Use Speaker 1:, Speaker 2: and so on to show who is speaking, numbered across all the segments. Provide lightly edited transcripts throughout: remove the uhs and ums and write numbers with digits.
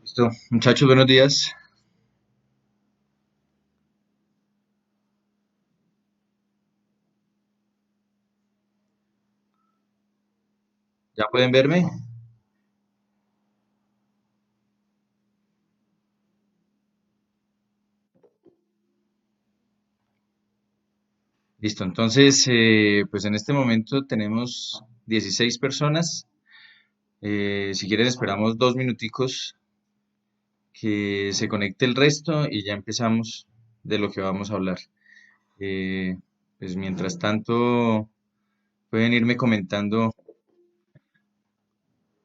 Speaker 1: Listo, muchachos, buenos días. ¿Ya pueden verme? Listo, entonces, pues en este momento tenemos 16 personas. Si quieren, esperamos 2 minuticos que se conecte el resto y ya empezamos de lo que vamos a hablar. Eh, pues mientras tanto, pueden irme comentando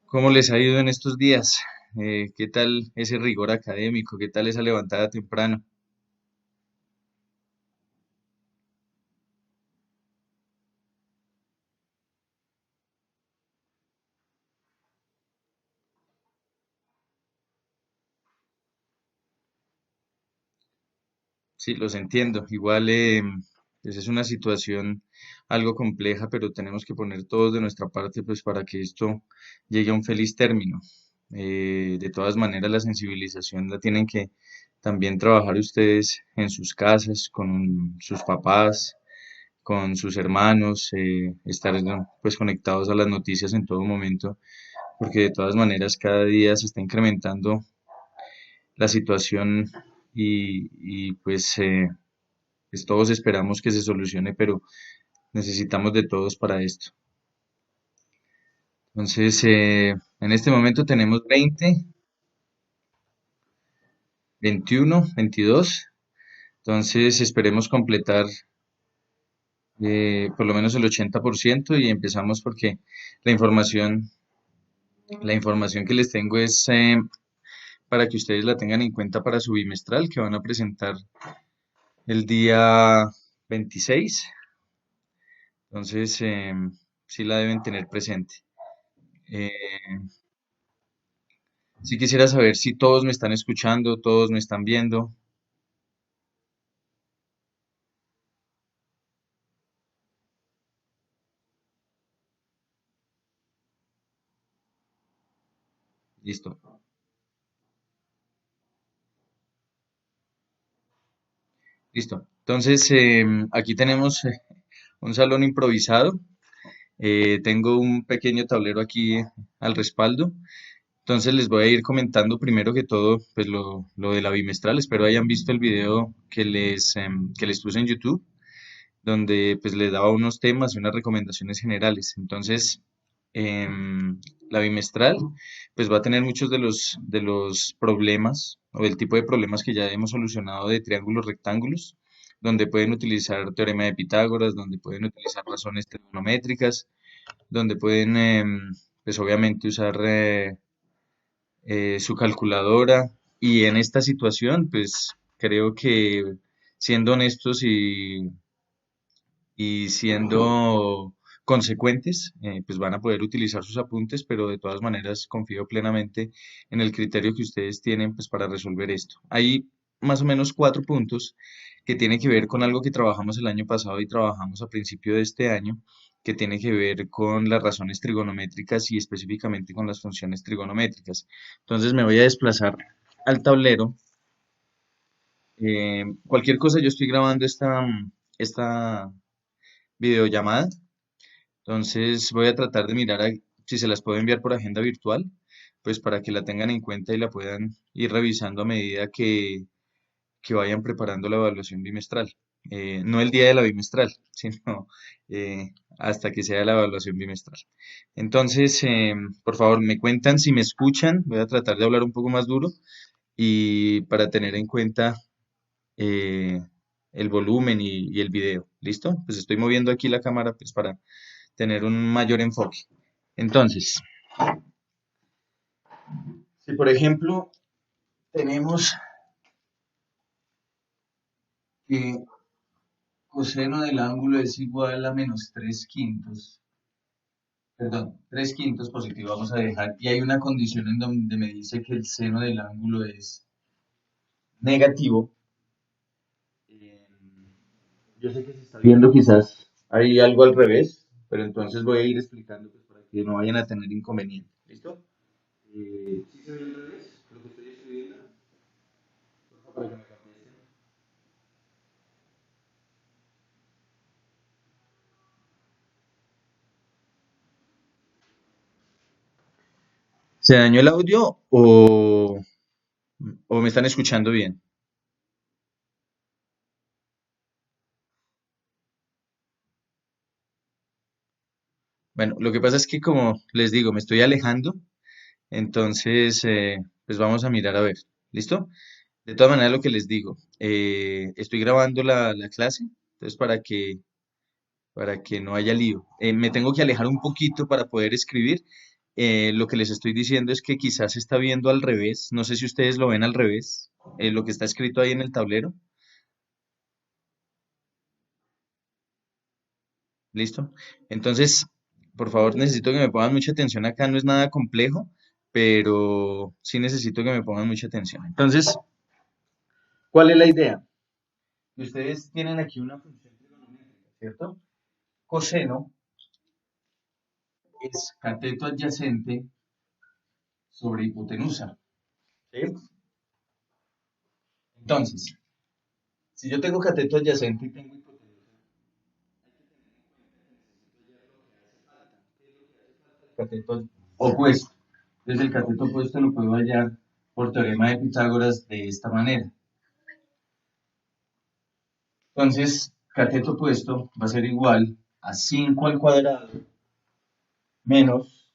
Speaker 1: cómo les ha ido en estos días. ¿Qué tal ese rigor académico? ¿Qué tal esa levantada temprano? Sí, los entiendo. Igual, pues es una situación algo compleja, pero tenemos que poner todos de nuestra parte, pues para que esto llegue a un feliz término. De todas maneras, la sensibilización la tienen que también trabajar ustedes en sus casas, con sus papás, con sus hermanos, estar, ¿no?, pues conectados a las noticias en todo momento, porque de todas maneras cada día se está incrementando la situación pues todos esperamos que se solucione, pero necesitamos de todos para esto. Entonces, en este momento tenemos 20, 21, 22. Entonces, esperemos completar por lo menos el 80% y empezamos porque la información, la información que les tengo es para que ustedes la tengan en cuenta para su bimestral que van a presentar el día 26. Entonces, sí la deben tener presente. Eh, Sí quisiera saber si todos me están escuchando, todos me están viendo. Listo, listo. Entonces, aquí tenemos un salón improvisado. Tengo un pequeño tablero aquí al respaldo. Entonces les voy a ir comentando primero que todo, pues lo de la bimestral. Espero hayan visto el video que les puse en YouTube, donde pues les daba unos temas y unas recomendaciones generales. Entonces, la bimestral pues va a tener muchos de los problemas o del tipo de problemas que ya hemos solucionado de triángulos rectángulos, donde pueden utilizar teorema de Pitágoras, donde pueden utilizar razones trigonométricas, donde pueden pues obviamente usar su calculadora, y en esta situación pues creo que siendo honestos y siendo consecuentes, pues van a poder utilizar sus apuntes, pero de todas maneras confío plenamente en el criterio que ustedes tienen pues para resolver esto. Hay más o menos 4 puntos que tienen que ver con algo que trabajamos el año pasado y trabajamos a principio de este año, que tiene que ver con las razones trigonométricas y específicamente con las funciones trigonométricas. Entonces me voy a desplazar al tablero. Cualquier cosa, yo estoy grabando esta videollamada. Entonces voy a tratar de mirar si se las puedo enviar por agenda virtual, pues para que la tengan en cuenta y la puedan ir revisando a medida que vayan preparando la evaluación bimestral. No el día de la bimestral, sino hasta que sea la evaluación bimestral. Entonces, por favor, me cuentan si me escuchan. Voy a tratar de hablar un poco más duro y para tener en cuenta eh, el volumen y el video. ¿Listo? Pues estoy moviendo aquí la cámara pues para tener un mayor enfoque. Entonces, si por ejemplo tenemos que coseno del ángulo es igual a menos 3 quintos, perdón, 3 quintos positivo vamos a dejar, y hay una condición en donde me dice que el seno del ángulo es negativo. eh, yo sé que se está viendo quizás hay algo al revés, pero entonces voy a ir explicando pues, para que no vayan a tener inconveniente. ¿Listo? ¿Sí se ve al revés? ¿Se dañó el audio o me están escuchando bien? Bueno, lo que pasa es que como les digo, me estoy alejando, entonces pues vamos a mirar a ver. ¿Listo? De todas maneras, lo que les digo, estoy grabando la clase, entonces para que no haya lío. Me tengo que alejar un poquito para poder escribir. Lo que les estoy diciendo es que quizás se está viendo al revés. No sé si ustedes lo ven al revés, lo que está escrito ahí en el tablero. ¿Listo? Entonces, por favor, necesito que me pongan mucha atención acá. No es nada complejo, pero sí necesito que me pongan mucha atención. Entonces, ¿cuál es la idea? Que ustedes tienen aquí una función trigonométrica, ¿cierto? Coseno es cateto adyacente sobre hipotenusa. ¿Sí? Entonces, si yo tengo cateto adyacente y tengo hipotenusa, cateto opuesto. Entonces, el cateto opuesto lo puedo hallar por teorema de Pitágoras de esta manera. Entonces, cateto opuesto va a ser igual a 5 al cuadrado menos.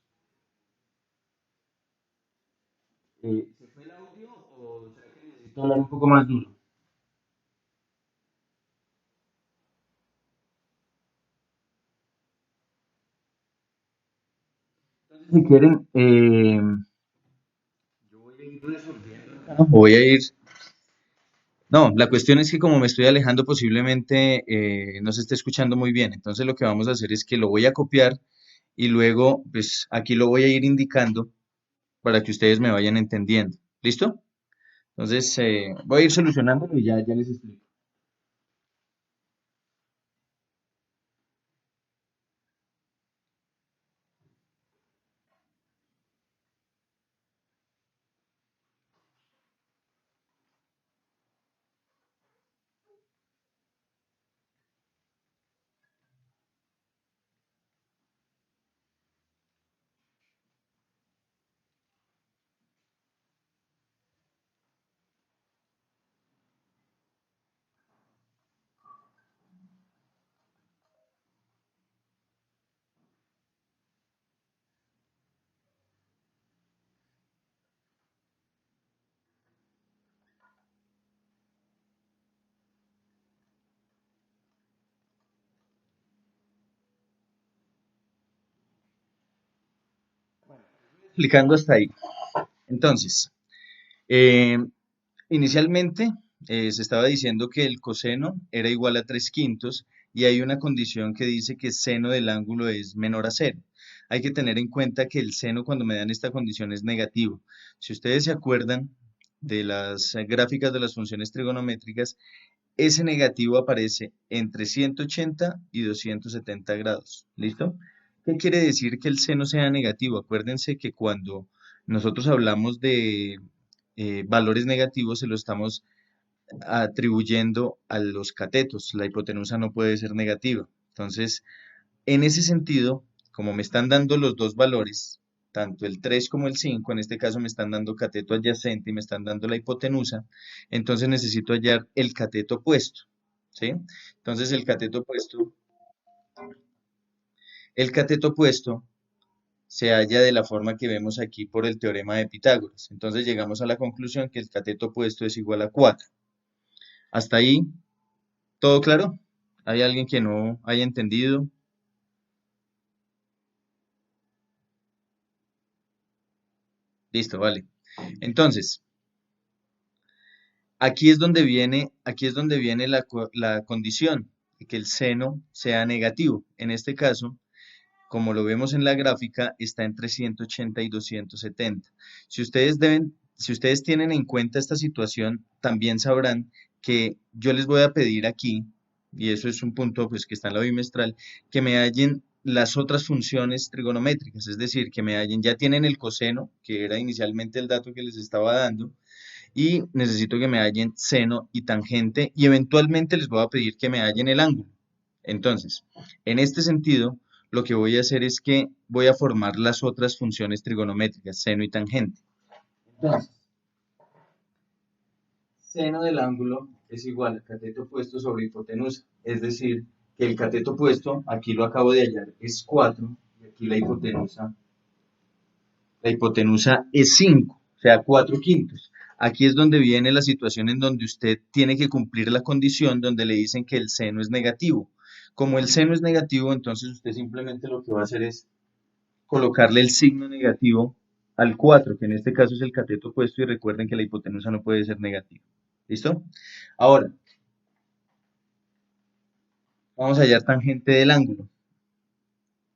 Speaker 1: ¿Se fue el audio o será que necesito hablar un poco más duro? Entonces, si quieren, yo voy a ir resolviendo acá. Voy a ir. No, la cuestión es que como me estoy alejando, posiblemente no se esté escuchando muy bien. Entonces, lo que vamos a hacer es que lo voy a copiar y luego, pues aquí lo voy a ir indicando para que ustedes me vayan entendiendo. ¿Listo? Entonces, voy a ir solucionándolo y ya les explico. Explicando hasta ahí. Entonces, eh, inicialmente se estaba diciendo que el coseno era igual a 3 quintos y hay una condición que dice que seno del ángulo es menor a cero. Hay que tener en cuenta que el seno cuando me dan esta condición es negativo. Si ustedes se acuerdan de las gráficas de las funciones trigonométricas, ese negativo aparece entre 180 y 270 grados. ¿Listo? ¿Qué quiere decir que el seno sea negativo? Acuérdense que cuando nosotros hablamos de valores negativos se lo estamos atribuyendo a los catetos. La hipotenusa no puede ser negativa. Entonces, en ese sentido, como me están dando los dos valores, tanto el 3 como el 5, en este caso me están dando cateto adyacente y me están dando la hipotenusa, entonces necesito hallar el cateto opuesto, ¿sí? Entonces el cateto opuesto se halla de la forma que vemos aquí por el teorema de Pitágoras. Entonces llegamos a la conclusión que el cateto opuesto es igual a 4. Hasta ahí, ¿todo claro? ¿Hay alguien que no haya entendido? Listo, vale. Entonces, aquí es donde viene la condición de que el seno sea negativo. En este caso, como lo vemos en la gráfica, está entre 180 y 270. Si ustedes tienen en cuenta esta situación, también sabrán que yo les voy a pedir aquí, y eso es un punto pues que está en la bimestral, que me hallen las otras funciones trigonométricas, es decir, que me hallen, ya tienen el coseno, que era inicialmente el dato que les estaba dando, y necesito que me hallen seno y tangente y eventualmente les voy a pedir que me hallen el ángulo. Entonces, en este sentido, lo que voy a hacer es que voy a formar las otras funciones trigonométricas, seno y tangente. Entonces, seno del ángulo es igual a cateto opuesto sobre hipotenusa, es decir, que el cateto opuesto, aquí lo acabo de hallar, es 4, y aquí la hipotenusa es 5, o sea, 4 quintos. Aquí es donde viene la situación en donde usted tiene que cumplir la condición donde le dicen que el seno es negativo. Como el seno es negativo, entonces usted simplemente lo que va a hacer es colocarle el signo negativo al 4, que en este caso es el cateto opuesto, y recuerden que la hipotenusa no puede ser negativa. ¿Listo? Ahora, vamos a hallar tangente del ángulo.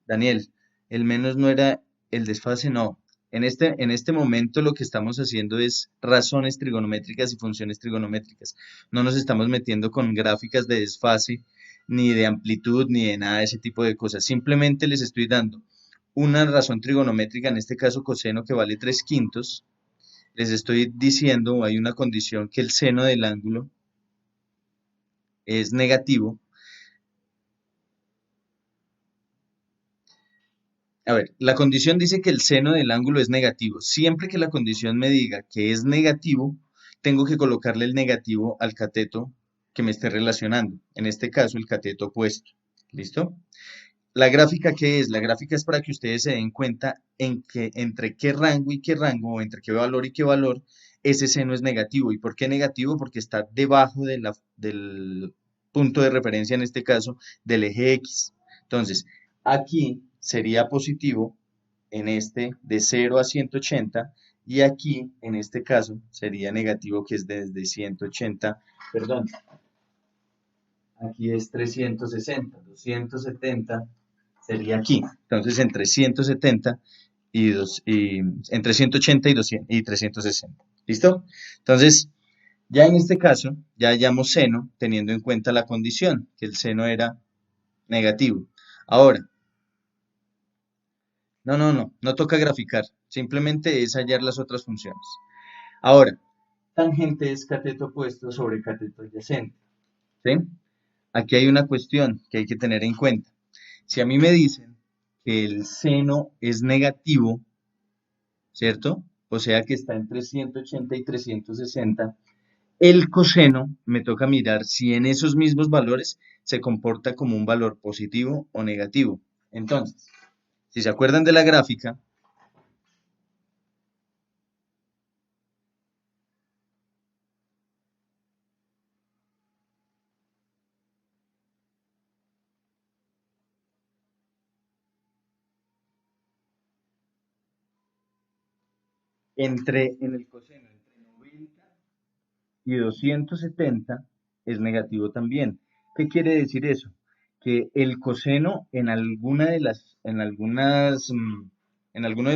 Speaker 1: Daniel, el menos no era el desfase, no. En este momento lo que estamos haciendo es razones trigonométricas y funciones trigonométricas. No nos estamos metiendo con gráficas de desfase, ni de amplitud, ni de nada de ese tipo de cosas. Simplemente les estoy dando una razón trigonométrica, en este caso coseno, que vale 3 quintos. Les estoy diciendo, hay una condición que el seno del ángulo es negativo. A ver, la condición dice que el seno del ángulo es negativo. Siempre que la condición me diga que es negativo, tengo que colocarle el negativo al cateto que me esté relacionando. En este caso, el cateto opuesto. ¿Listo? La gráfica, ¿qué es? La gráfica es para que ustedes se den cuenta en que entre qué rango y qué rango, o entre qué valor y qué valor, ese seno es negativo. ¿Y por qué negativo? Porque está debajo del punto de referencia, en este caso, del eje X. Entonces, aquí sería positivo en este de 0 a 180 y aquí, en este caso, sería negativo, que es desde 180, perdón, aquí es 360, 270 sería aquí. Entonces, entre 170 y entre 180 y 200 y 360. ¿Listo? Entonces, ya en este caso, ya hallamos seno teniendo en cuenta la condición, que el seno era negativo. Ahora, no toca graficar, simplemente es hallar las otras funciones. Ahora, tangente es cateto opuesto sobre cateto adyacente. ¿Sí? Aquí hay una cuestión que hay que tener en cuenta. Si a mí me dicen que el seno es negativo, ¿cierto? O sea que está entre 180 y 360, el coseno me toca mirar si en esos mismos valores se comporta como un valor positivo o negativo. Entonces, si se acuerdan de la gráfica, en el coseno entre 90 y 270 es negativo también. ¿Qué quiere decir eso? Que el coseno en alguno de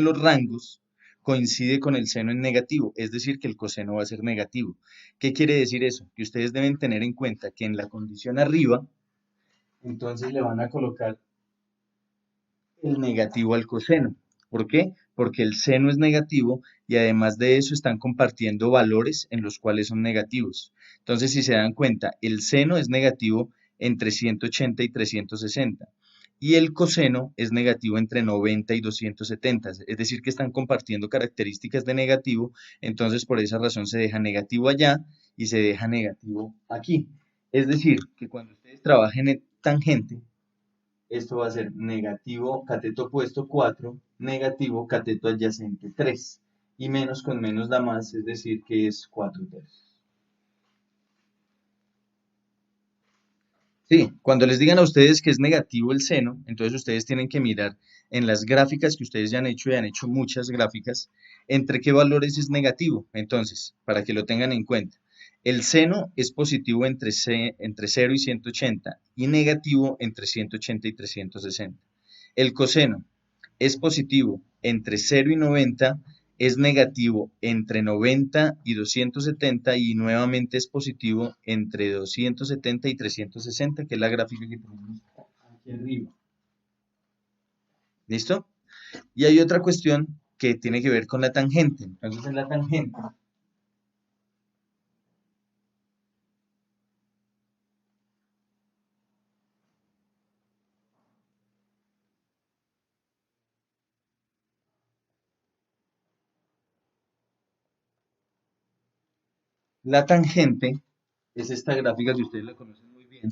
Speaker 1: los rangos coincide con el seno en negativo, es decir, que el coseno va a ser negativo. ¿Qué quiere decir eso? Que ustedes deben tener en cuenta que en la condición arriba, entonces le van a colocar el negativo al coseno. ¿Por qué? Porque el seno es negativo y además de eso están compartiendo valores en los cuales son negativos. Entonces, si se dan cuenta, el seno es negativo entre 180 y 360 y el coseno es negativo entre 90 y 270. Es decir, que están compartiendo características de negativo, entonces por esa razón se deja negativo allá y se deja negativo aquí. Es decir, que cuando ustedes trabajen en tangente, esto va a ser negativo cateto opuesto 4, negativo cateto adyacente 3. Y menos con menos da más, es decir, que es 4 tercios. Sí, cuando les digan a ustedes que es negativo el seno, entonces ustedes tienen que mirar en las gráficas que ustedes ya han hecho, y han hecho muchas gráficas, entre qué valores es negativo. Entonces, para que lo tengan en cuenta, el seno es positivo entre 0 y 180 y negativo entre 180 y 360. El coseno es positivo entre 0 y 90, es negativo entre 90 y 270 y nuevamente es positivo entre 270 y 360, que es la gráfica que tenemos aquí arriba. ¿Listo? Y hay otra cuestión que tiene que ver con la tangente. Entonces, en la tangente La tangente es esta gráfica que ustedes la conocen muy bien.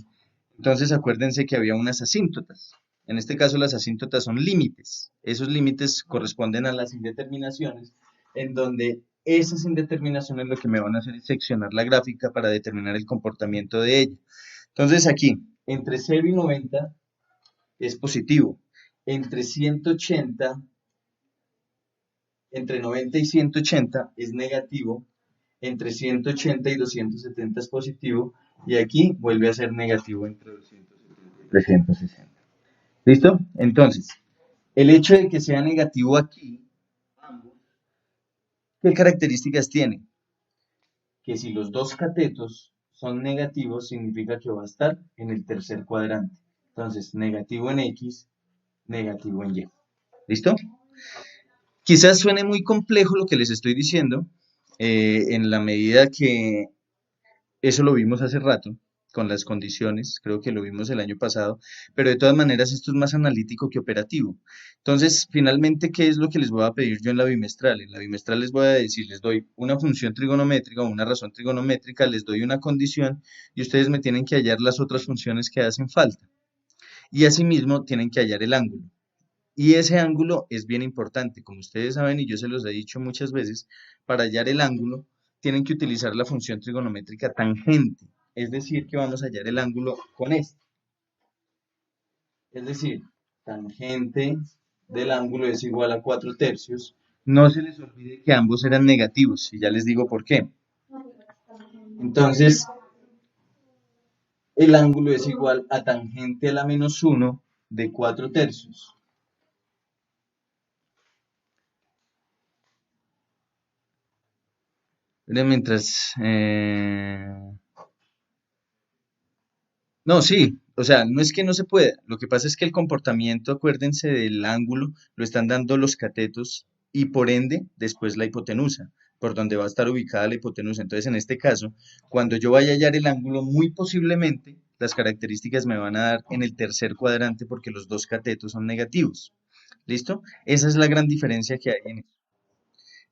Speaker 1: Entonces acuérdense que había unas asíntotas. En este caso las asíntotas son límites. Esos límites corresponden a las indeterminaciones, en donde esas indeterminaciones lo que me van a hacer es seccionar la gráfica para determinar el comportamiento de ella. Entonces aquí, entre 0 y 90 es positivo. Entre 180, entre 90 y 180 es negativo. Entre 180 y 270 es positivo. Y aquí vuelve a ser negativo entre 270 y 360. ¿Listo? Entonces, el hecho de que sea negativo aquí, ambos, ¿qué características tiene? Que si los dos catetos son negativos, significa que va a estar en el tercer cuadrante. Entonces, negativo en X, negativo en Y. ¿Listo? Quizás suene muy complejo lo que les estoy diciendo, en la medida que eso lo vimos hace rato con las condiciones, creo que lo vimos el año pasado, pero de todas maneras esto es más analítico que operativo. Entonces, finalmente, ¿qué es lo que les voy a pedir yo en la bimestral? En la bimestral les voy a decir, les doy una función trigonométrica o una razón trigonométrica, les doy una condición y ustedes me tienen que hallar las otras funciones que hacen falta. Y asimismo tienen que hallar el ángulo. Y ese ángulo es bien importante, como ustedes saben y yo se los he dicho muchas veces, para hallar el ángulo tienen que utilizar la función trigonométrica tangente, es decir, que vamos a hallar el ángulo con este. Es decir, tangente del ángulo es igual a 4 tercios. No se les olvide que ambos eran negativos, y ya les digo por qué. Entonces, el ángulo es igual a tangente a la menos 1 de 4 tercios. Mientras... No, sí, o sea, no es que no se pueda. Lo que pasa es que el comportamiento, acuérdense del ángulo, lo están dando los catetos y por ende después la hipotenusa, por donde va a estar ubicada la hipotenusa. Entonces, en este caso, cuando yo vaya a hallar el ángulo, muy posiblemente las características me van a dar en el tercer cuadrante porque los dos catetos son negativos. ¿Listo? Esa es la gran diferencia que hay en eso.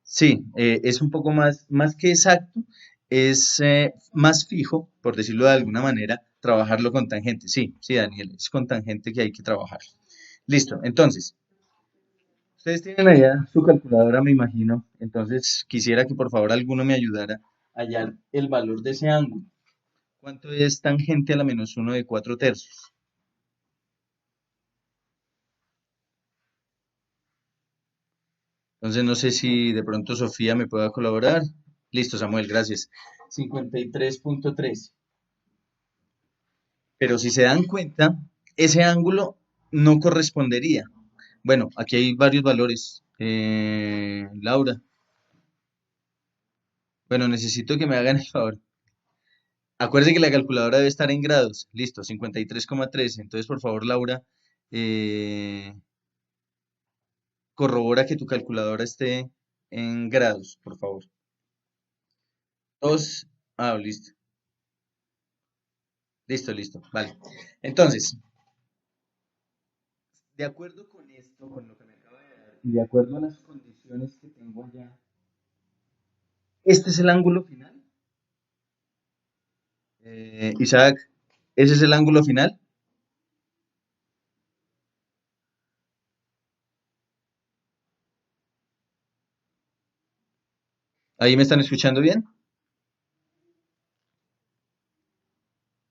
Speaker 1: Sí, es un poco más que exacto, es más fijo, por decirlo de alguna manera, trabajarlo con tangente. Sí, sí, Daniel, es con tangente que hay que trabajar. Listo, entonces, ustedes tienen allá su calculadora, me imagino, entonces quisiera que por favor alguno me ayudara a hallar el valor de ese ángulo. ¿Cuánto es tangente a la menos 1 de 4 tercios? Entonces no sé si de pronto Sofía me pueda colaborar. Listo, Samuel, gracias. 53.3. Pero si se dan cuenta, ese ángulo no correspondería. Bueno, aquí hay varios valores. Laura, bueno, necesito que me hagan el favor. Acuérdense que la calculadora debe estar en grados. Listo, 53,3. Entonces, por favor, Laura, eh, corrobora que tu calculadora esté en grados, por favor. Dos. Ah, listo. Listo, listo. Vale. Entonces, de acuerdo con esto, con lo que me acaba de dar, y de acuerdo a las condiciones que tengo allá, este es el ángulo final. Isaac, ¿ese es el ángulo final? ¿Ahí me están escuchando bien?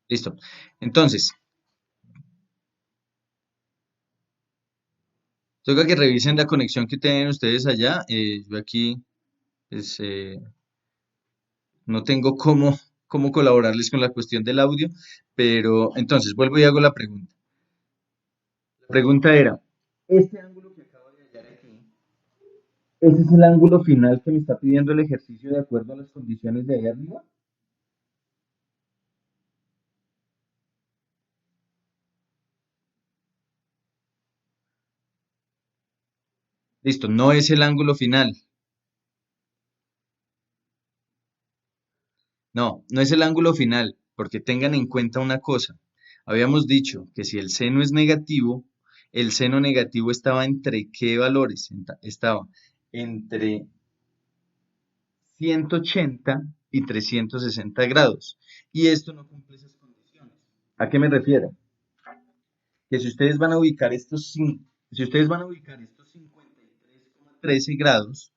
Speaker 1: Listo. Entonces, toca que revisen la conexión que tienen ustedes allá. Yo aquí, pues, no tengo cómo colaborarles con la cuestión del audio, pero entonces vuelvo y hago la pregunta. La pregunta era, ¿este ángulo que acabo de hallar aquí, ese es el ángulo final que me está pidiendo el ejercicio de acuerdo a las condiciones de allá arriba? Listo, no es el ángulo final. No, no es el ángulo final, porque tengan en cuenta una cosa. Habíamos dicho que si el seno es negativo, el seno negativo estaba entre qué valores? Estaba entre 180 y 360 grados. Y esto no cumple esas condiciones. ¿A qué me refiero? Que si ustedes van a ubicar si ustedes van a ubicar estos 53,13 grados,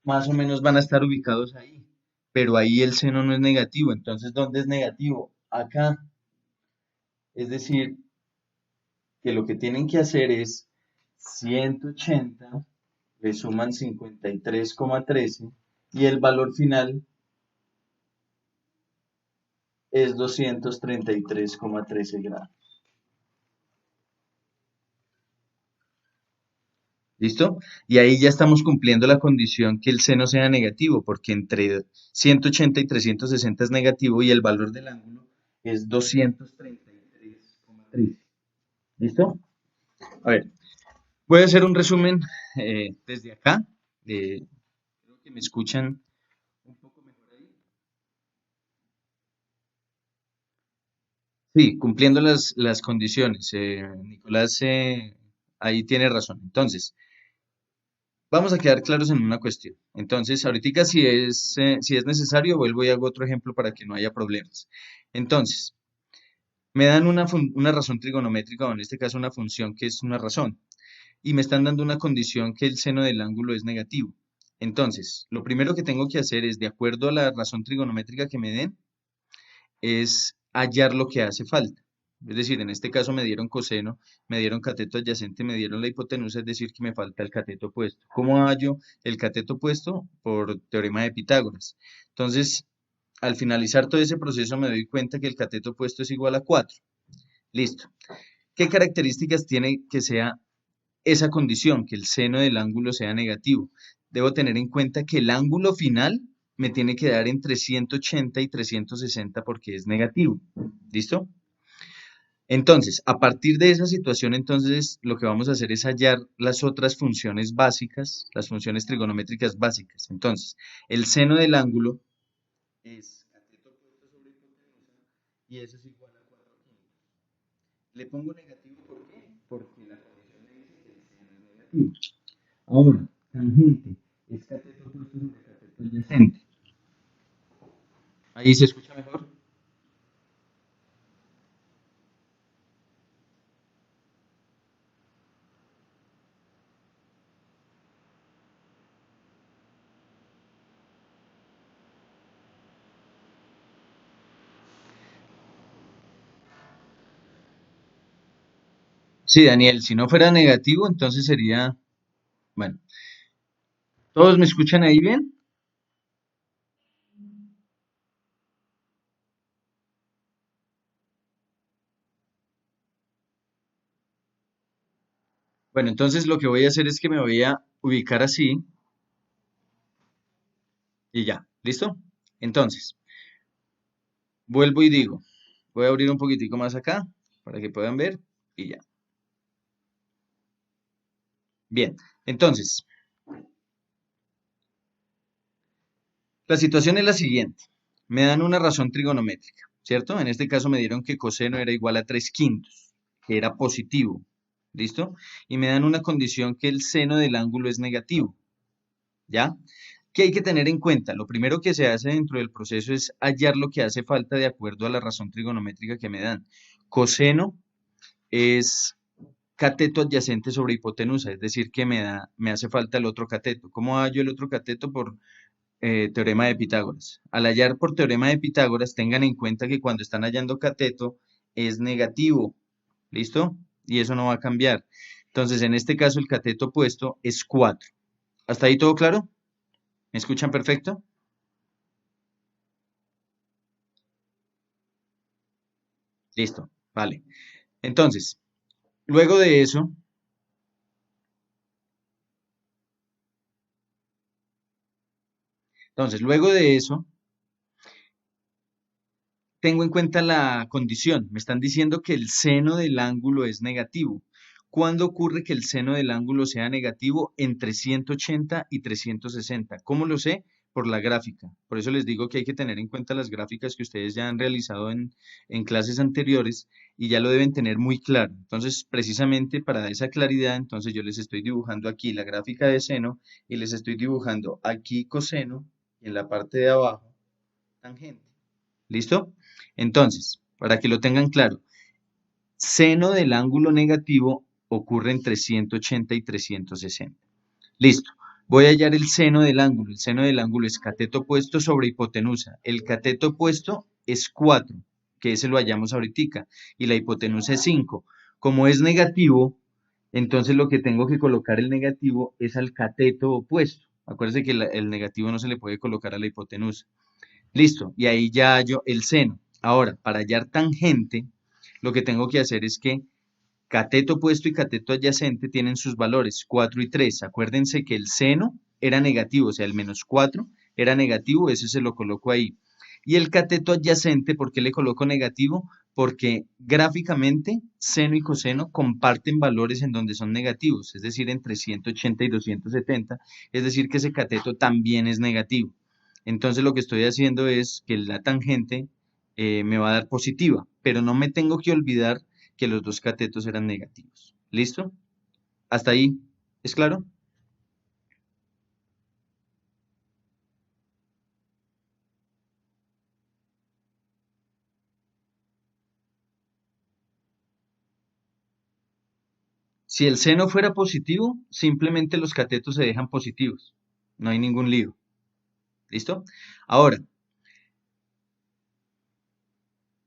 Speaker 1: más o menos van a estar ubicados ahí. Pero ahí el seno no es negativo. Entonces, ¿dónde es negativo? Acá. Es decir, que lo que tienen que hacer es 180, le suman 53,13 y el valor final es 233,13 grados. ¿Listo? Y ahí ya estamos cumpliendo la condición que el seno sea negativo, porque entre 180 y 360 es negativo y el valor del ángulo es 233,13. ¿Listo? A ver, voy a hacer un resumen desde acá. Creo que me escuchan un poco mejor ahí. Sí, cumpliendo las condiciones. Nicolás ahí tiene razón. Entonces, vamos a quedar claros en una cuestión. Entonces, ahorita si es necesario, vuelvo y hago otro ejemplo para que no haya problemas. Entonces, me dan una razón trigonométrica, o en este caso una función que es una razón, y me están dando una condición que el seno del ángulo es negativo. Entonces, lo primero que tengo que hacer es, de acuerdo a la razón trigonométrica que me den, es hallar lo que hace falta. Es decir, en este caso me dieron coseno, me dieron cateto adyacente, me dieron la hipotenusa, es decir, que me falta el cateto opuesto. ¿Cómo hallo el cateto opuesto? Por teorema de Pitágoras. Entonces, al finalizar todo ese proceso me doy cuenta que el cateto opuesto es igual a 4. Listo. ¿Qué características tiene que sea esa condición, que el seno del ángulo sea negativo? Debo tener en cuenta que el ángulo final me tiene que dar entre 180 y 360 porque es negativo. ¿Listo? Entonces, a partir de esa situación, entonces, lo que vamos a hacer es hallar las otras funciones básicas, las funciones trigonométricas básicas. Entonces, el seno del ángulo es cateto opuesto sobre hipotenusa y eso es igual a 4/5. Le pongo negativo, ¿por qué? Porque la condición me dice que el seno es negativo. Ahora, tangente es cateto opuesto sobre cateto adyacente. Ahí se escucha mejor. Sí, Daniel, si no fuera negativo, entonces sería, bueno, ¿todos me escuchan ahí bien? Bueno, entonces lo que voy a hacer es que me voy a ubicar así y ya, ¿listo? Entonces, vuelvo y digo, voy a abrir un poquitico más acá para que puedan ver y ya. Bien, entonces, la situación es la siguiente. Me dan una razón trigonométrica, ¿cierto? En este caso me dieron que coseno era igual a 3/5, que era positivo, ¿listo? Y me dan una condición que el seno del ángulo es negativo, ¿ya? ¿Qué hay que tener en cuenta? Lo primero que se hace dentro del proceso es hallar lo que hace falta de acuerdo a la razón trigonométrica que me dan. Coseno es cateto adyacente sobre hipotenusa, es decir, que me hace falta el otro cateto. ¿Cómo hallo el otro cateto? Por teorema de Pitágoras. Al hallar por teorema de Pitágoras, tengan en cuenta que cuando están hallando cateto es negativo, ¿listo? Y eso no va a cambiar. Entonces, en este caso, el cateto opuesto es 4. ¿Hasta ahí todo claro? ¿Me escuchan perfecto? Listo, vale. Entonces, luego de eso, luego de eso, tengo en cuenta la condición. Me están diciendo que el seno del ángulo es negativo. ¿Cuándo ocurre que el seno del ángulo sea negativo? Entre 180 y 360. ¿Cómo lo sé? por la gráfica. Por eso les digo que hay que tener en cuenta las gráficas que ustedes ya han realizado en clases anteriores y ya lo deben tener muy claro. Entonces, precisamente para esa claridad, entonces yo les estoy dibujando aquí la gráfica de seno y les estoy dibujando aquí coseno y en la parte de abajo tangente. ¿Listo? Entonces, para que lo tengan claro, seno del ángulo negativo ocurre entre 180 y 360. Listo. Voy a hallar el seno del ángulo. El seno del ángulo es cateto opuesto sobre hipotenusa. El cateto opuesto es 4, que ese lo hallamos ahorita, y la hipotenusa es 5. Como es negativo, entonces lo que tengo que colocar el negativo es al cateto opuesto. Acuérdense que el negativo no se le puede colocar a la hipotenusa. Listo, y ahí ya hallo el seno. Ahora, para hallar tangente, lo que tengo que hacer es que cateto opuesto y cateto adyacente tienen sus valores 4 y 3. Acuérdense que el seno era negativo, o sea, el menos 4 era negativo, ese se lo coloco ahí. Y el cateto adyacente, ¿por qué le coloco negativo? Porque gráficamente seno y coseno comparten valores en donde son negativos, es decir, entre 180 y 270, es decir, que ese cateto también es negativo. Entonces lo que estoy haciendo es que la tangente me va a dar positiva, pero no me tengo que olvidar que los dos catetos eran negativos. ¿Listo? ¿Hasta ahí? ¿Es claro? Si el seno fuera positivo, simplemente los catetos se dejan positivos. No hay ningún lío. ¿Listo? Ahora,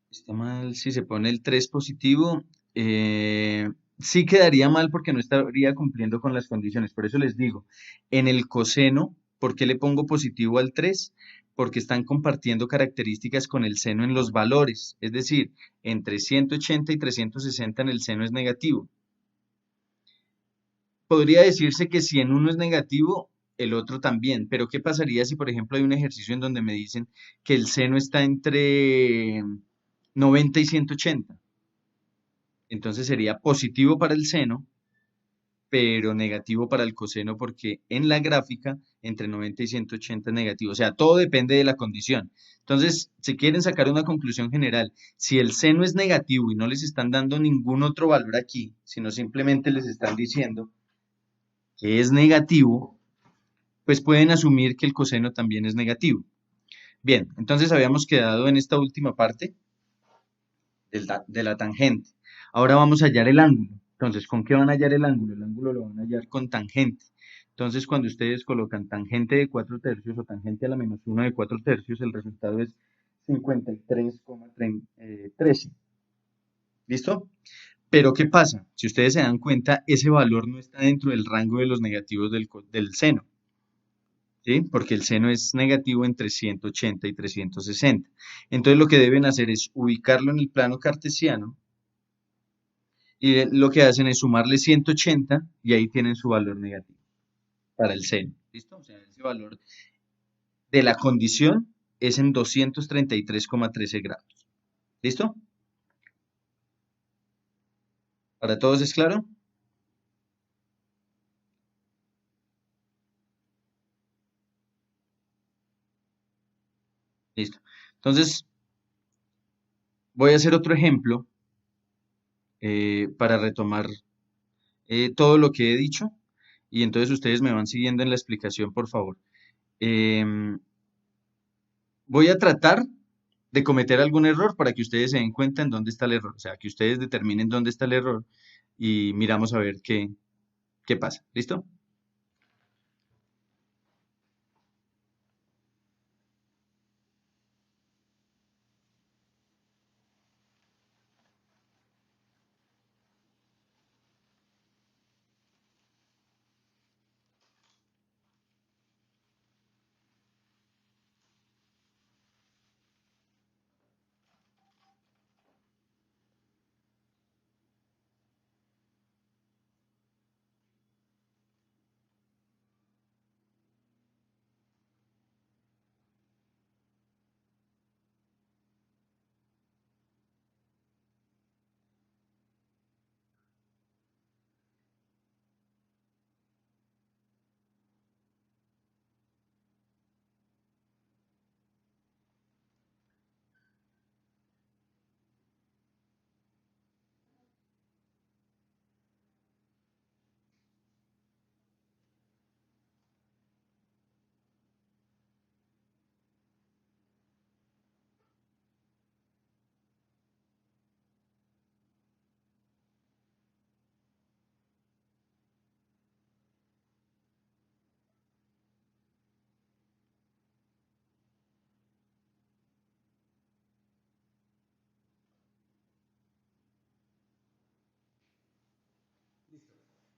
Speaker 1: está mal si se pone el 3 positivo. Sí quedaría mal porque no estaría cumpliendo con las condiciones. Por eso les digo, en el coseno, ¿por qué le pongo positivo al 3? Porque están compartiendo características con el seno en los valores. Es decir, entre 180 y 360 en el seno es negativo. Podría decirse que si en uno es negativo, el otro también. Pero ¿qué pasaría si, por ejemplo, hay un ejercicio en donde me dicen que el seno está entre 90 y 180? Entonces sería positivo para el seno, pero negativo para el coseno porque en la gráfica entre 90 y 180 es negativo. O sea, todo depende de la condición. Entonces, si quieren sacar una conclusión general, si el seno es negativo y no les están dando ningún otro valor aquí, sino simplemente les están diciendo que es negativo, pues pueden asumir que el coseno también es negativo. Bien, entonces habíamos quedado en esta última parte de la tangente. Ahora vamos a hallar el ángulo. Entonces, ¿con qué van a hallar el ángulo? El ángulo lo van a hallar con tangente. Entonces, cuando ustedes colocan tangente de 4 tercios o tangente a la menos 1 de 4 tercios, el resultado es 53,13. ¿Listo? Pero ¿qué pasa? Si ustedes se dan cuenta, ese valor no está dentro del rango de los negativos del seno. ¿Sí? Porque el seno es negativo entre 180 y 360. Entonces lo que deben hacer es ubicarlo en el plano cartesiano y lo que hacen es sumarle 180 y ahí tienen su valor negativo para el seno. ¿Listo? O sea, ese valor de la condición es en 233,13 grados. ¿Listo? ¿Para todos es claro? Listo. Entonces, voy a hacer otro ejemplo para retomar todo lo que he dicho y entonces ustedes me van siguiendo en la explicación, por favor. Em, Voy a tratar de cometer algún error para que ustedes se den cuenta en dónde está el error, o sea, que ustedes determinen dónde está el error y miramos a ver qué pasa. ¿Listo?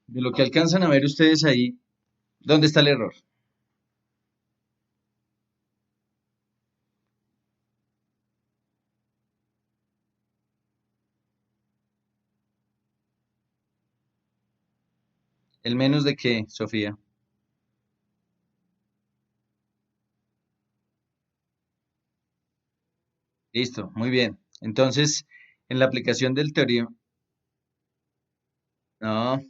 Speaker 1: De lo que alcanzan a ver ustedes ahí, ¿dónde está el error? ¿El menos de qué, Sofía? Listo, muy bien. Entonces, en la aplicación del teorema, no,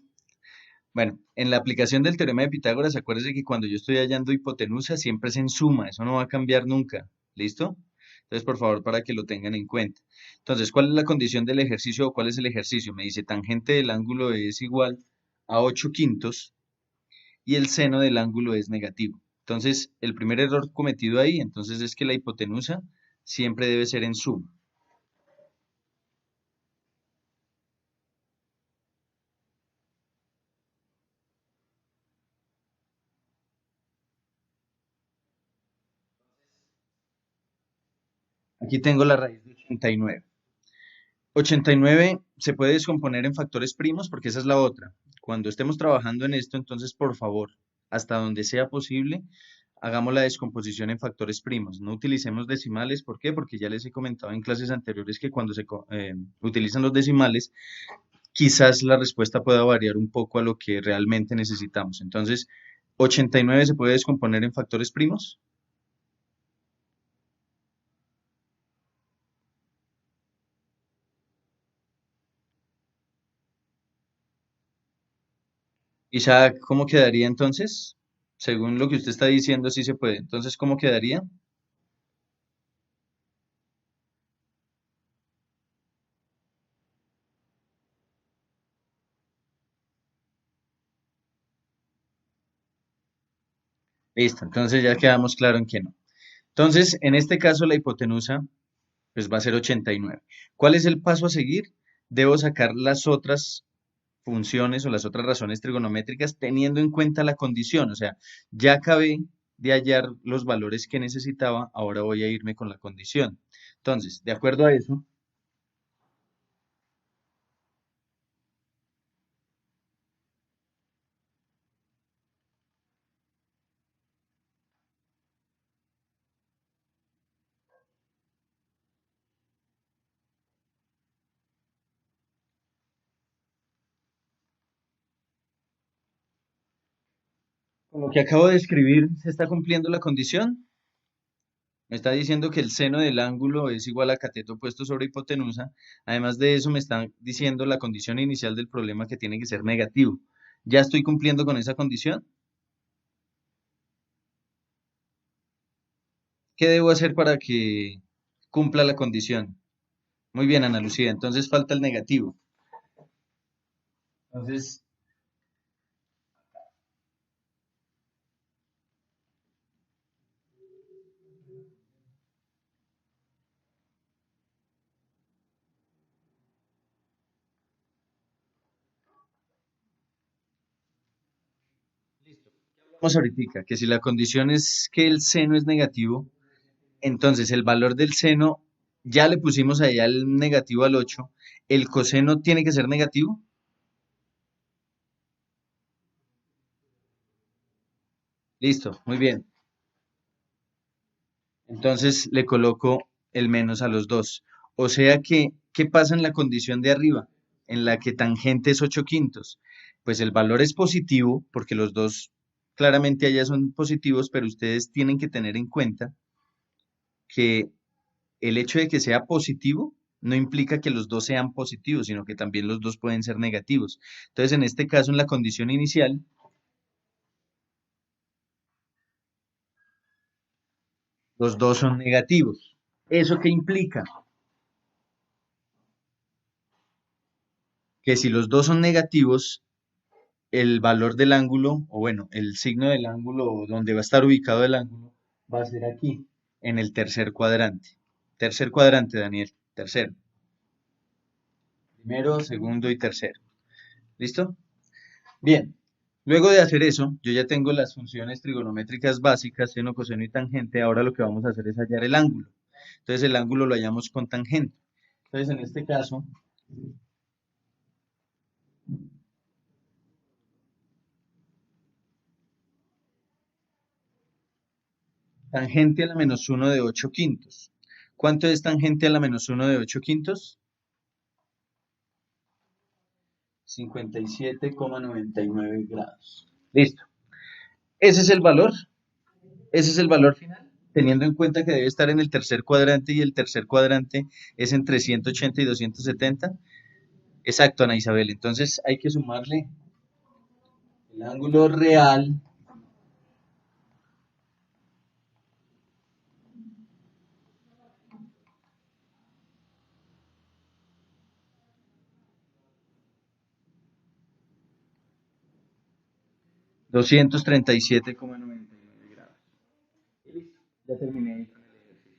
Speaker 1: bueno, en la aplicación del teorema de Pitágoras, acuérdese que cuando yo estoy hallando hipotenusa siempre es en suma, eso no va a cambiar nunca. ¿Listo? Entonces, por favor, para que lo tengan en cuenta. Entonces, ¿cuál es la condición del ejercicio o cuál es el ejercicio? Me dice tangente del ángulo es igual a 8 quintos y el seno del ángulo es negativo. Entonces, el primer error cometido ahí, entonces es que la hipotenusa siempre debe ser en suma. Aquí tengo la raíz de 89. 89 se puede descomponer en factores primos porque esa es la otra. Cuando estemos trabajando en esto, entonces, por favor, hasta donde sea posible, hagamos la descomposición en factores primos. No utilicemos decimales. ¿Por qué? Porque ya les he comentado en clases anteriores que cuando utilizan los decimales, quizás la respuesta pueda variar un poco a lo que realmente necesitamos. Entonces, 89 se puede descomponer en factores primos. Isaac, ¿cómo quedaría entonces? Según lo que usted está diciendo, sí se puede. Entonces, ¿cómo quedaría? Listo, entonces ya quedamos claro en que no. Entonces, en este caso, la hipotenusa pues va a ser 89. ¿Cuál es el paso a seguir? Debo sacar las otras funciones o las otras razones trigonométricas teniendo en cuenta la condición. O sea, ya acabé de hallar los valores que necesitaba, ahora voy a irme con la condición. Entonces, de acuerdo a eso, con lo que acabo de escribir, ¿se está cumpliendo la condición? Me está diciendo que el seno del ángulo es igual a cateto puesto sobre hipotenusa. Además de eso, me está diciendo la condición inicial del problema que tiene que ser negativo. ¿Ya estoy cumpliendo con esa condición? ¿Qué debo hacer para que cumpla la condición? Muy bien, Ana Lucía. Entonces falta el negativo. Entonces, listo. Vamos ahorita, que si la condición es que el seno es negativo, entonces el valor del seno, ya le pusimos allá el negativo al 8. ¿El coseno tiene que ser negativo? Listo, muy bien. Entonces le coloco el menos a los dos. O sea que, ¿qué pasa en la condición de arriba? En la que tangente es 8 quintos. Pues el valor es positivo, porque los dos claramente allá son positivos, pero ustedes tienen que tener en cuenta que el hecho de que sea positivo no implica que los dos sean positivos, sino que también los dos pueden ser negativos. Entonces, en este caso, en la condición inicial, los dos son negativos. ¿Eso qué implica? Que si los dos son negativos, el valor del ángulo, o bueno, el signo del ángulo donde va a estar ubicado el ángulo, va a ser aquí, en el tercer cuadrante. Tercer cuadrante, Daniel. Tercero. Primero, segundo y tercero. ¿Listo? Bien. Luego de hacer eso, yo ya tengo las funciones trigonométricas básicas, seno, coseno y tangente. Ahora lo que vamos a hacer es hallar el ángulo. Entonces el ángulo lo hallamos con tangente. Entonces en este caso, Tangente a la menos uno de 8 quintos. ¿Cuánto es tangente a la menos uno de 8 quintos? 57,99 grados. Listo. Ese es el valor. Ese es el valor final, teniendo en cuenta que debe estar en el tercer cuadrante y el tercer cuadrante es entre 180 y 270. Exacto, Ana Isabel. Entonces hay que sumarle el ángulo real 237,99 grados. Y listo, ya terminé ahí con el ejercicio.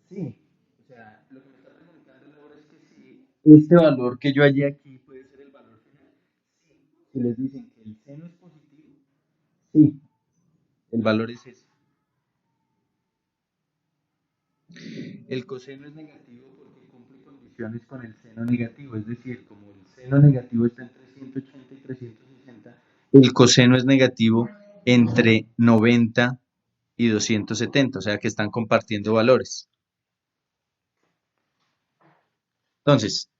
Speaker 1: Sí, o sea, lo que me está preguntando ahora es que si este valor que yo hallé aquí puede ser el valor final. Si les dicen que el seno es positivo, sí, el valor es ese. El coseno es negativo porque cumple condiciones con el seno negativo, es decir, como el seno negativo está entre 180 y 360, el coseno es negativo entre 90 y 270, o sea que están compartiendo valores. Entonces,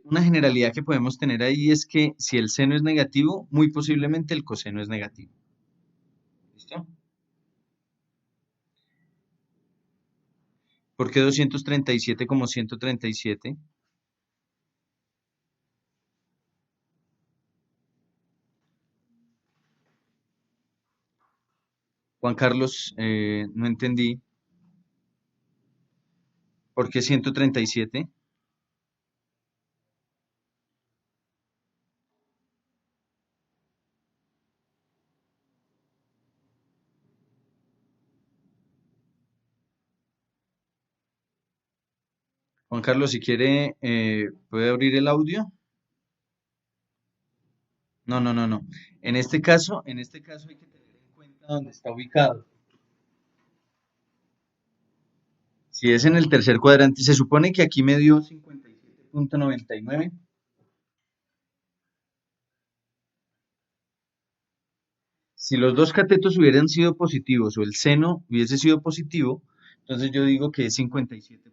Speaker 1: una generalidad que podemos tener ahí es que si el seno es negativo, muy posiblemente el coseno es negativo. ¿Listo? ¿Por qué 237 como 137? Juan Carlos, no entendí. ¿Por qué 137? Juan Carlos, si quiere, puede abrir el audio. No, no, no, no. En este caso hay que tener en cuenta dónde está ubicado. Si es en el tercer cuadrante, se supone que aquí me dio 57,99. Si los dos catetos hubieran sido positivos o el seno hubiese sido positivo, entonces yo digo que es 57,9.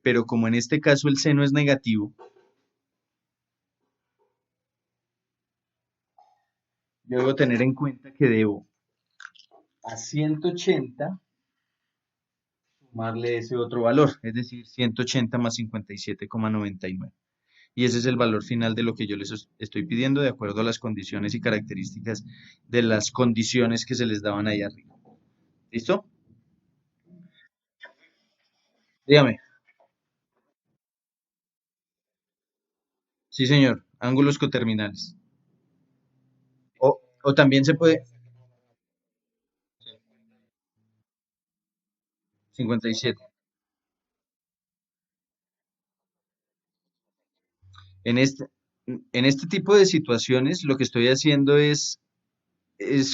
Speaker 1: Pero como en este caso el seno es negativo, yo debo tener en cuenta que debo a 180 sumarle ese otro valor, es decir, 180 más 57,99. Y ese es el valor final de lo que yo les estoy pidiendo de acuerdo a las condiciones y características de las condiciones que se les daban ahí arriba. ¿Listo? Dígame. Sí, señor. Ángulos coterminales. O también se puede... 57. En este, en este tipo de situaciones lo que estoy haciendo es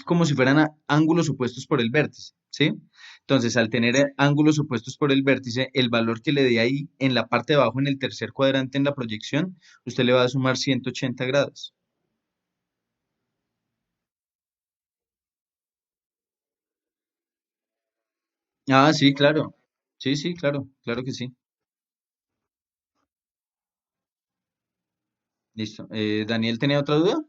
Speaker 1: como si fueran ángulos opuestos por el vértice, ¿sí? Entonces, al tener ángulos opuestos por el vértice, el valor que le dé ahí en la parte de abajo, en el tercer cuadrante en la proyección, usted le va a sumar 180 grados. Ah, sí, claro. Sí, sí, claro, claro que sí. Listo. Daniel, ¿tenía otra duda?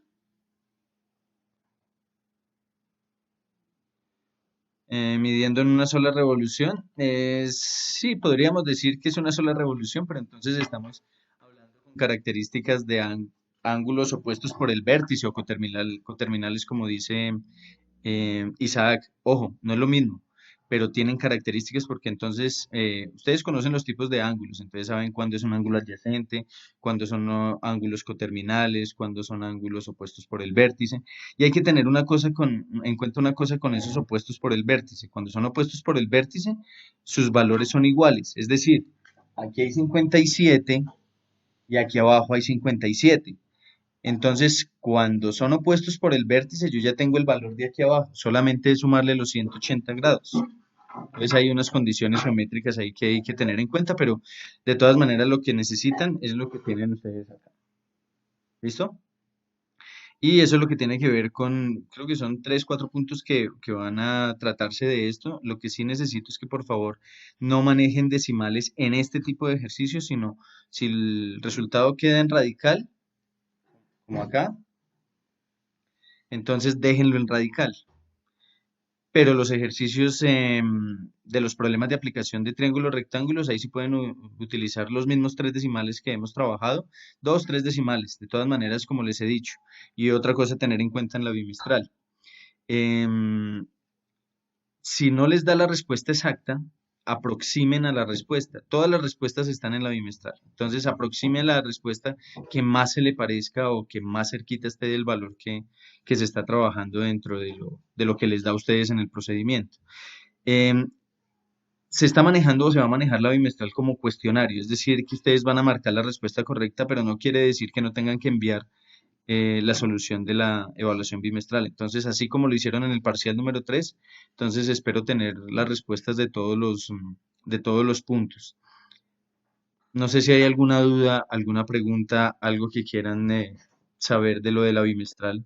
Speaker 1: Midiendo en una sola revolución. Sí, podríamos decir que es una sola revolución, pero entonces estamos hablando con características de ángulos opuestos por el vértice o coterminales, como dice Isaac. Ojo, no es lo mismo, pero tienen características porque entonces ustedes conocen los tipos de ángulos, entonces saben cuándo es un ángulo adyacente, cuándo son ángulos coterminales, cuándo son ángulos opuestos por el vértice. Y hay que tener en cuenta una cosa con esos opuestos por el vértice. Cuando son opuestos por el vértice, sus valores son iguales. Es decir, aquí hay 57 y aquí abajo hay 57. Entonces, cuando son opuestos por el vértice, yo ya tengo el valor de aquí abajo. Solamente es sumarle los 180 grados. Entonces hay unas condiciones geométricas ahí que hay que tener en cuenta, pero de todas maneras lo que necesitan es lo que tienen ustedes acá. ¿Listo? Y eso es lo que tiene que ver con, creo que son tres, cuatro puntos que van a tratarse de esto. Lo que sí necesito es que por favor no manejen decimales en este tipo de ejercicios, sino si el resultado queda en radical, como acá, entonces déjenlo en radical. Pero los ejercicios de los problemas de aplicación de triángulos rectángulos, ahí sí pueden utilizar los mismos tres decimales que hemos trabajado, dos, tres decimales, de todas maneras, como les he dicho. Y otra cosa a tener en cuenta en la bimestral. Em, si no les da la respuesta exacta, aproximen a la respuesta. Todas las respuestas están en la bimestral. Entonces, aproximen la respuesta que más se le parezca o que más cerquita esté del valor que se está trabajando dentro de lo que les da a ustedes en el procedimiento. Em, se está manejando o se va a manejar la bimestral como cuestionario, es decir, que ustedes van a marcar la respuesta correcta, pero no quiere decir que no tengan que enviar la solución de la evaluación bimestral. Entonces, así como lo hicieron en el parcial número 3, entonces espero tener las respuestas de todos los puntos. No sé si hay alguna duda, alguna pregunta, algo que quieran saber de lo de la bimestral.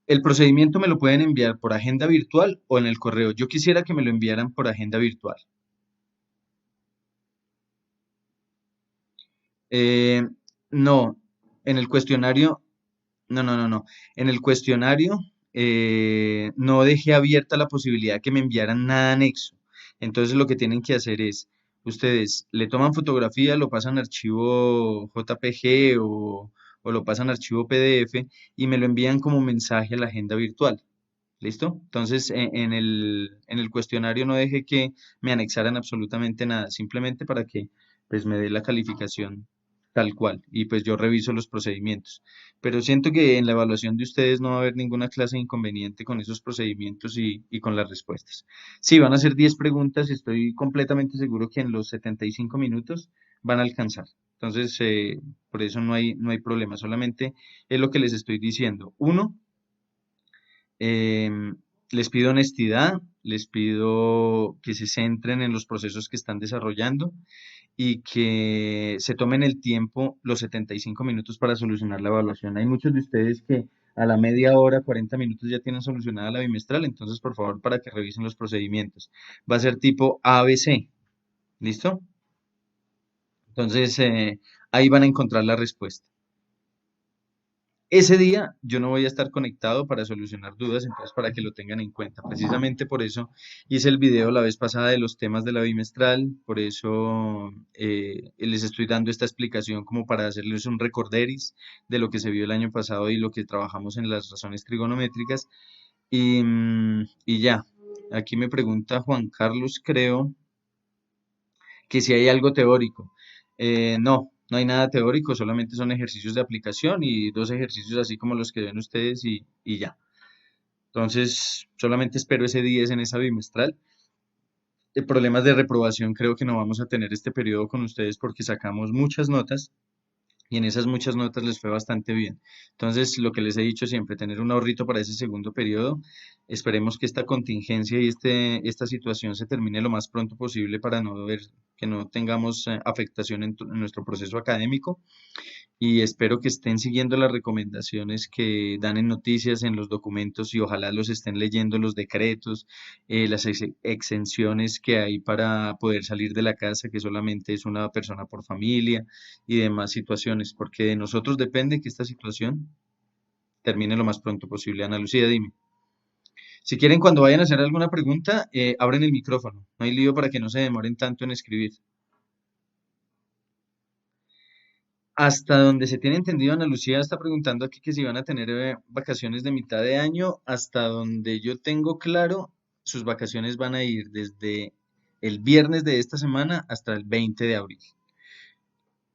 Speaker 1: El procedimiento me lo pueden enviar por agenda virtual o en el correo. Yo quisiera que me lo enviaran por agenda virtual. Eh, no, en el cuestionario, no. En el cuestionario no dejé abierta la posibilidad que me enviaran nada anexo. Entonces lo que tienen que hacer es, ustedes le toman fotografía, lo pasan a archivo JPG o lo pasan a archivo PDF y me lo envían como mensaje a la agenda virtual. ¿Listo? Entonces, en el cuestionario no dejé que me anexaran absolutamente nada, simplemente para que pues me dé la calificación tal cual y pues yo reviso los procedimientos. Pero siento que en la evaluación de ustedes no va a haber ninguna clase de inconveniente con esos procedimientos y con las respuestas. Sí, van a ser 10 preguntas y estoy completamente seguro que en los 75 minutos van a alcanzar. Entonces, por eso no hay problema, solamente es lo que les estoy diciendo. Uno, Em, les pido honestidad, les pido que se centren en los procesos que están desarrollando y que se tomen el tiempo, los 75 minutos para solucionar la evaluación. Hay muchos de ustedes que a la media hora, 40 minutos ya tienen solucionada la bimestral, entonces por favor para que revisen los procedimientos. Va a ser tipo ABC, ¿listo? Entonces ahí van a encontrar la respuesta. Ese día yo no voy a estar conectado para solucionar dudas, entonces para que lo tengan en cuenta. Precisamente por eso hice el video la vez pasada de los temas de la bimestral, por eso les estoy dando esta explicación como para hacerles un recorderis de lo que se vio el año pasado y lo que trabajamos en las razones trigonométricas. Y ya, aquí me pregunta Juan Carlos, creo que si hay algo teórico. No hay nada teórico, solamente son ejercicios de aplicación y dos ejercicios así como los que ven ustedes y ya. Entonces, solamente espero ese 10 en esa bimestral. Problemas de reprobación creo que no vamos a tener este periodo con ustedes porque sacamos muchas notas y en esas muchas notas les fue bastante bien. Entonces, lo que les he dicho siempre, tener un ahorrito para ese segundo periodo. Esperemos que esta contingencia y esta situación se termine lo más pronto posible para no ver que no tengamos afectación en nuestro proceso académico y espero que estén siguiendo las recomendaciones que dan en noticias, en los documentos y ojalá los estén leyendo los decretos, las exenciones que hay para poder salir de la casa, que solamente es una persona por familia y demás situaciones, porque de nosotros depende que esta situación termine lo más pronto posible. Ana Lucía, dime. Si quieren, cuando vayan a hacer alguna pregunta, abren el micrófono. No hay lío para que no se demoren tanto en escribir. Hasta donde se tiene entendido, Ana Lucía está preguntando aquí que si van a tener vacaciones de mitad de año. Hasta donde yo tengo claro, sus vacaciones van a ir desde el viernes de esta semana hasta el 20 de abril.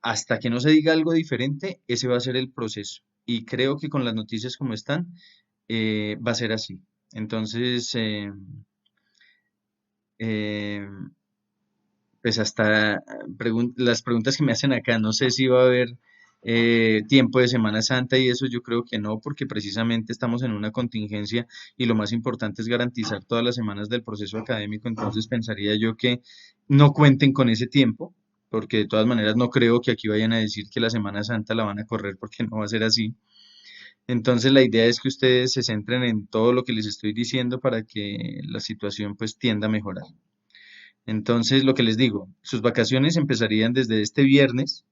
Speaker 1: Hasta que no se diga algo diferente, ese va a ser el proceso. Y creo que con las noticias como están, va a ser así. Entonces, eh, pues hasta las preguntas que me hacen acá, no sé si va a haber tiempo de Semana Santa y eso yo creo que no, porque precisamente estamos en una contingencia y lo más importante es garantizar todas las semanas del proceso académico, entonces pensaría yo que no cuenten con ese tiempo, porque de todas maneras no creo que aquí vayan a decir que la Semana Santa la van a correr porque no va a ser así. Entonces la idea es que ustedes se centren en todo lo que les estoy diciendo para que la situación pues tienda a mejorar. Entonces lo que les digo, sus vacaciones empezarían desde este viernes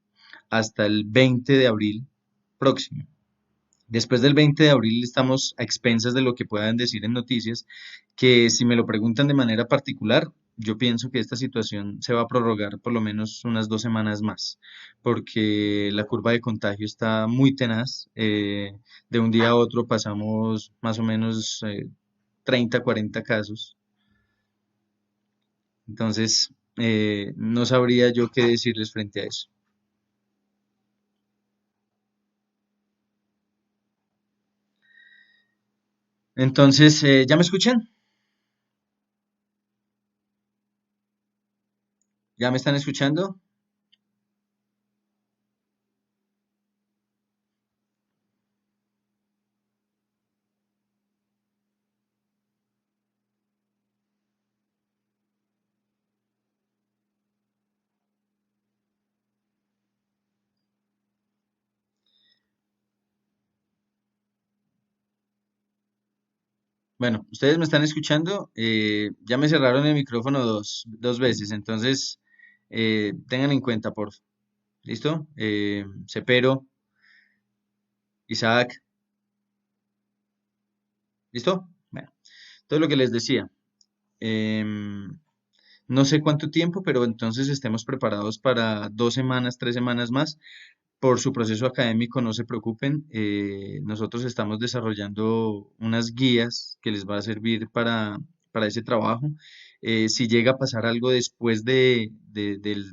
Speaker 1: hasta el 20 de abril próximo. Después del 20 de abril estamos a expensas de lo que puedan decir en noticias, que si me lo preguntan de manera particular, yo pienso que esta situación se va a prorrogar por lo menos unas 2 semanas más, porque la curva de contagio está muy tenaz. De un día a otro pasamos más o menos 30, 40 casos. Entonces, no sabría yo qué decirles frente a eso. Entonces, ¿ya me escuchan? ¿Ya me están escuchando? Bueno, ustedes me están escuchando. Ya me cerraron el micrófono dos veces, entonces tengan en cuenta, por favor. ¿Listo? Cepero, Isaac, ¿listo? Bueno, todo lo que les decía. em, no sé cuánto tiempo, pero entonces estemos preparados para 2 semanas, 3 semanas más. Por su proceso académico, no se preocupen. Nosotros estamos desarrollando unas guías que les va a servir para ese trabajo. Si llega a pasar algo después del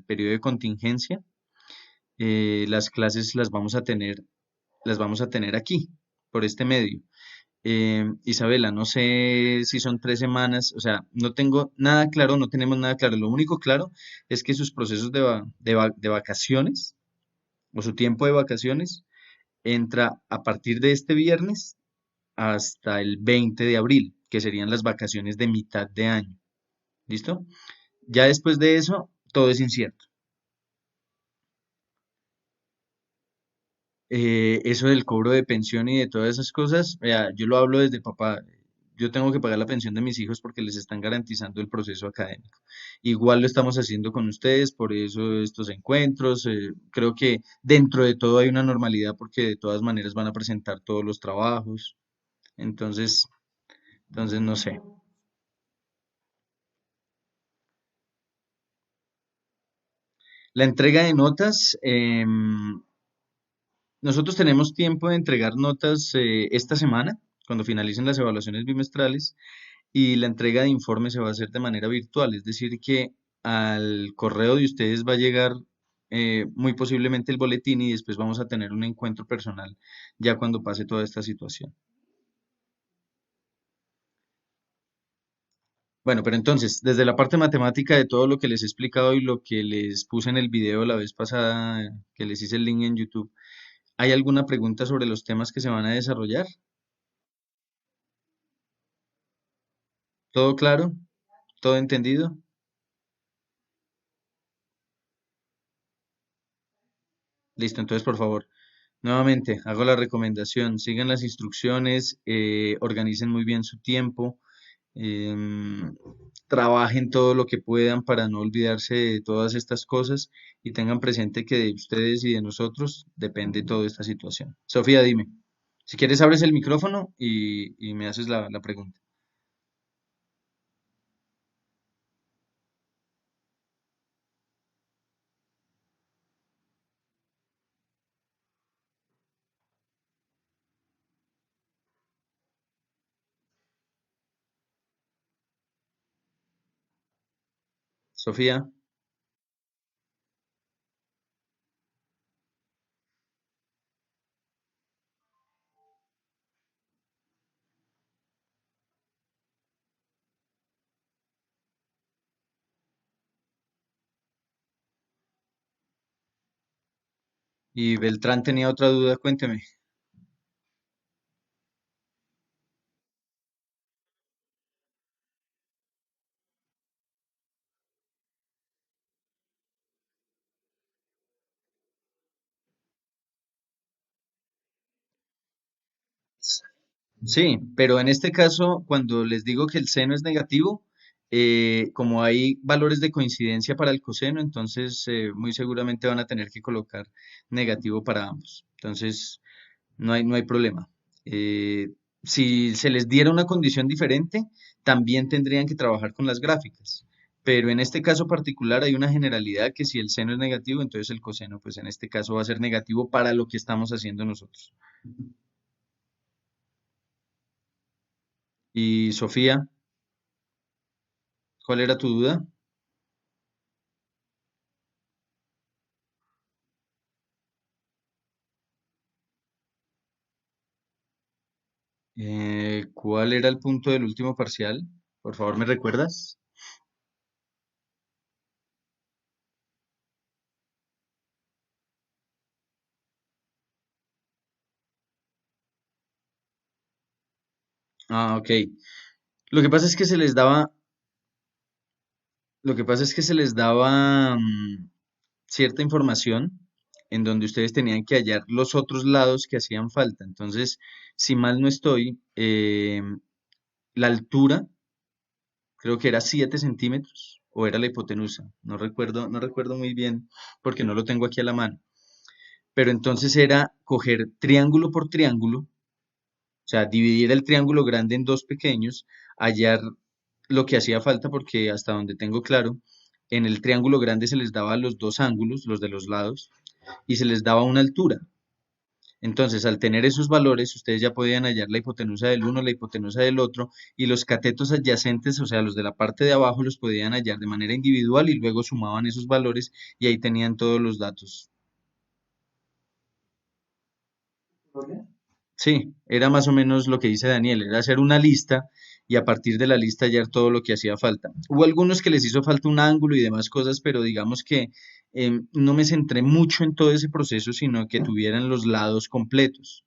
Speaker 1: periodo de contingencia, las clases las vamos a tener aquí, por este medio. Isabela, no sé si son 3 semanas, o sea, no tengo nada claro, no tenemos nada claro. Lo único claro es que sus procesos de vacaciones o su tiempo de vacaciones entra a partir de este viernes hasta el 20 de abril, que serían las vacaciones de mitad de año. ¿Listo? Ya después de eso, todo es incierto. Eso del cobro de pensión y de todas esas cosas, vea, yo lo hablo desde papá. Yo tengo que pagar la pensión de mis hijos porque les están garantizando el proceso académico. Igual lo estamos haciendo con ustedes, por eso estos encuentros. Creo que dentro de todo hay una normalidad porque de todas maneras van a presentar todos los trabajos. Entonces, entonces no sé. La entrega de notas, nosotros tenemos tiempo de entregar notas esta semana, cuando finalicen las evaluaciones bimestrales, y la entrega de informes se va a hacer de manera virtual, es decir, que al correo de ustedes va a llegar muy posiblemente el boletín y después vamos a tener un encuentro personal ya cuando pase toda esta situación. Bueno, pero entonces, desde la parte matemática de todo lo que les he explicado y lo que les puse en el video la vez pasada, que les hice el link en YouTube, ¿hay alguna pregunta sobre los temas que se van a desarrollar? ¿Todo claro? ¿Todo entendido? Listo, entonces por favor, nuevamente hago la recomendación, sigan las instrucciones, organicen muy bien su tiempo, em, trabajen todo lo que puedan para no olvidarse de todas estas cosas y tengan presente que de ustedes y de nosotros depende toda esta situación. Sofía, dime, si quieres abres el micrófono y me haces la pregunta. Sofía, y Beltrán tenía otra duda, cuénteme. Sí, pero en este caso, cuando les digo que el seno es negativo, como hay valores de coincidencia para el coseno, entonces muy seguramente van a tener que colocar negativo para ambos. Entonces, no hay problema. Eh, si se les diera una condición diferente, también tendrían que trabajar con las gráficas. Pero en este caso particular hay una generalidad que si el seno es negativo, entonces el coseno, pues en este caso va a ser negativo para lo que estamos haciendo nosotros. Y Sofía, ¿cuál era tu duda? ¿Cuál era el punto del último parcial? Por favor, ¿me recuerdas? Ah, ok. Lo que pasa es que se les daba, lo que pasa es que se les daba cierta información en donde ustedes tenían que hallar los otros lados que hacían falta. Entonces, si mal no estoy, la altura creo que era 7 centímetros o era la hipotenusa. No recuerdo muy bien porque no lo tengo aquí a la mano. Pero entonces era coger triángulo por triángulo, o sea, dividir el triángulo grande en dos pequeños, hallar lo que hacía falta, porque hasta donde tengo claro, en el triángulo grande se les daba los dos ángulos, los de los lados, y se les daba una altura. Entonces, al tener esos valores, ustedes ya podían hallar la hipotenusa del uno, la hipotenusa del otro, y los catetos adyacentes, o sea, los de la parte de abajo, los podían hallar de manera individual y luego sumaban esos valores y ahí tenían todos los datos. Sí, era más o menos lo que dice Daniel, era hacer una lista y a partir de la lista hallar todo lo que hacía falta. Hubo algunos que les hizo falta un ángulo y demás cosas, pero digamos que no me centré mucho en todo ese proceso, sino que tuvieran los lados completos.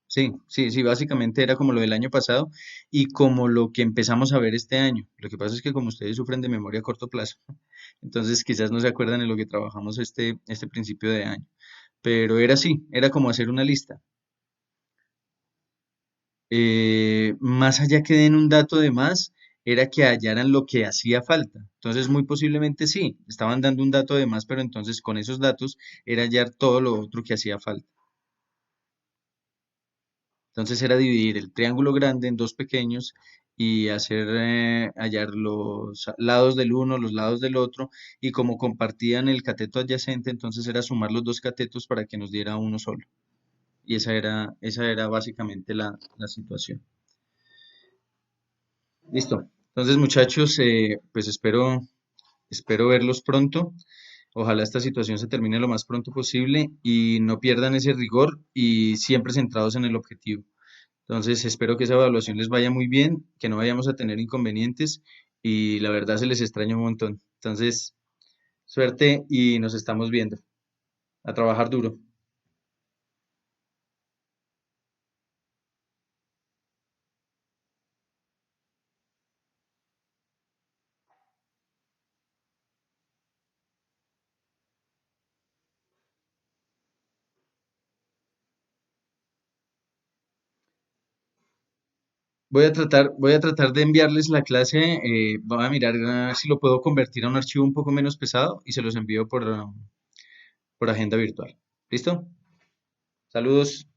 Speaker 1: Sí, sí, sí, básicamente era como lo del año pasado y como lo que empezamos a ver este año. Lo que pasa es que como ustedes sufren de memoria a corto plazo, entonces quizás no se acuerdan de lo que trabajamos este principio de año. Pero era así, era como hacer una lista. Más allá que den un dato de más, era que hallaran lo que hacía falta. Entonces, muy posiblemente sí, estaban dando un dato de más, pero entonces con esos datos era hallar todo lo otro que hacía falta. Entonces era dividir el triángulo grande en dos pequeños y hacer hallar los lados del uno, los lados del otro, y como compartían el cateto adyacente, entonces era sumar los dos catetos para que nos diera uno solo. Y esa era básicamente la situación. Listo. Entonces, muchachos, pues espero verlos pronto. Ojalá esta situación se termine lo más pronto posible y no pierdan ese rigor y siempre centrados en el objetivo. Entonces, espero que esa evaluación les vaya muy bien, que no vayamos a tener inconvenientes y la verdad se les extraña un montón. Entonces, suerte y nos estamos viendo. A trabajar duro. Voy a tratar de enviarles la clase. Voy a mirar si lo puedo convertir a un archivo un poco menos pesado y se los envío por agenda virtual. ¿Listo? Saludos.